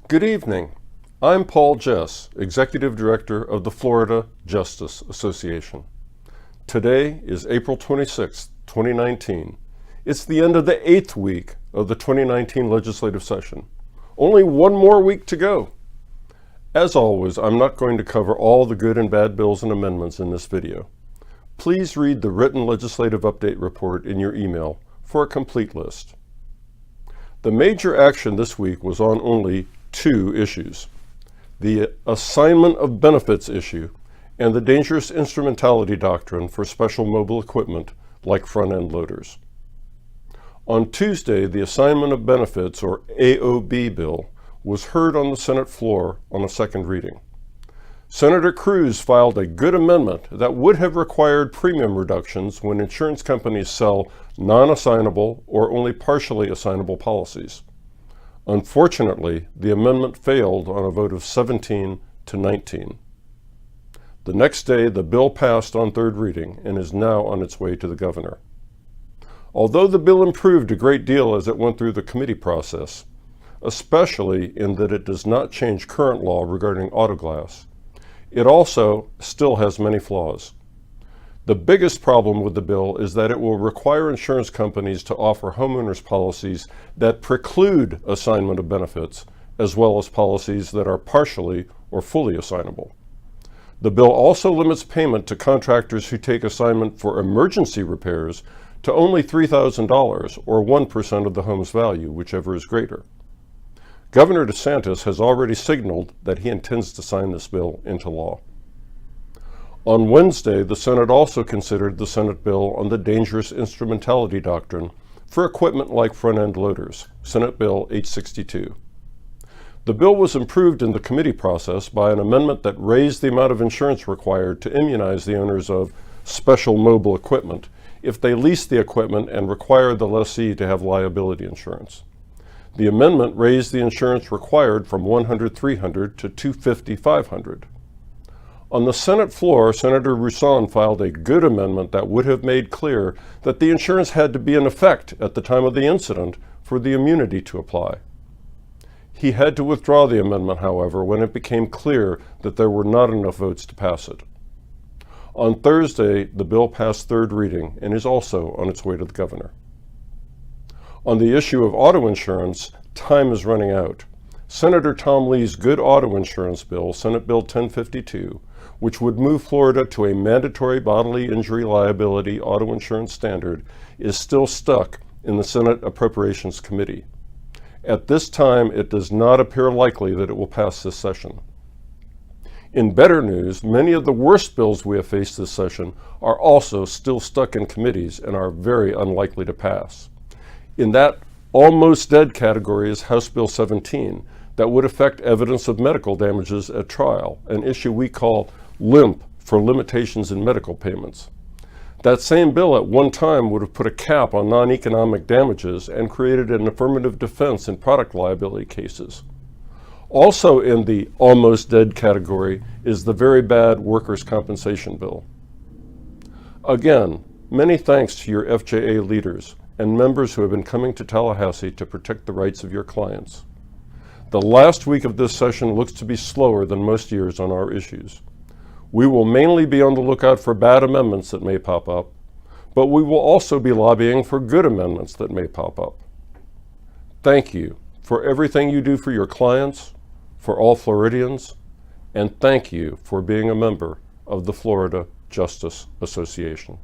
Good evening. I'm Paul Jess, Executive Director of the Florida Justice Association. Today is April 26, 2019. It's the end of the 8th week of the 2019 legislative session. Only one more week to go. As always, I'm not going to cover all the good and bad bills and amendments in this video. Please read the written legislative update report in your email for a complete list. The major action this week was on only two issues: the assignment of benefits issue and the dangerous instrumentality doctrine for special mobile equipment like front-end loaders. On Tuesday, the assignment of benefits, or AOB bill, was heard on the Senate floor on a second reading. Senator Cruz filed a good amendment that would have required premium reductions when insurance companies sell non-assignable or only partially assignable policies. Unfortunately, the amendment failed on a vote of 17 to 19. The next day, the bill passed on third reading and is now on its way to the governor. Although the bill improved a great deal as it went through the committee process, especially in that it does not change current law regarding auto glass, it also still has many flaws. The biggest problem with the bill is that it will require insurance companies to offer homeowners policies that preclude assignment of benefits, as well as policies that are partially or fully assignable. The bill also limits payment to contractors who take assignment for emergency repairs to only $3,000 or 1% of the home's value, whichever is greater. Governor DeSantis has already signaled that he intends to sign this bill into law. On Wednesday, the Senate also considered the Senate bill on the dangerous instrumentality doctrine for equipment like front-end loaders, Senate Bill 862. The bill was improved in the committee process by an amendment that raised the amount of insurance required to immunize the owners of special mobile equipment if they lease the equipment and require the lessee to have liability insurance. The amendment raised the insurance required from $100,300 to $250,500. On the Senate floor, Senator Rouson filed a good amendment that would have made clear that the insurance had to be in effect at the time of the incident for the immunity to apply. He had to withdraw the amendment, however, when it became clear that there were not enough votes to pass it. On Thursday, the bill passed third reading and is also on its way to the governor. On the issue of auto insurance, time is running out. Senator Tom Lee's good auto insurance bill, Senate Bill 1052, which would move Florida to a mandatory bodily injury liability auto insurance standard, is still stuck in the Senate Appropriations Committee. At this time, it does not appear likely that it will pass this session. In better news, many of the worst bills we have faced this session are also still stuck in committees and are very unlikely to pass. In that almost dead category is House Bill 17, that would affect evidence of medical damages at trial, an issue we call LIMP for limitations in medical payments. That same bill at one time would have put a cap on non-economic damages and created an affirmative defense in product liability cases. Also in the almost dead category is the very bad workers' compensation bill. Again, many thanks to your FJA leaders and members who have been coming to Tallahassee to protect the rights of your clients. The last week of this session looks to be slower than most years on our issues. We will mainly be on the lookout for bad amendments that may pop up, but we will also be lobbying for good amendments that may pop up. Thank you for everything you do for your clients, for all Floridians, and thank you for being a member of the Florida Justice Association.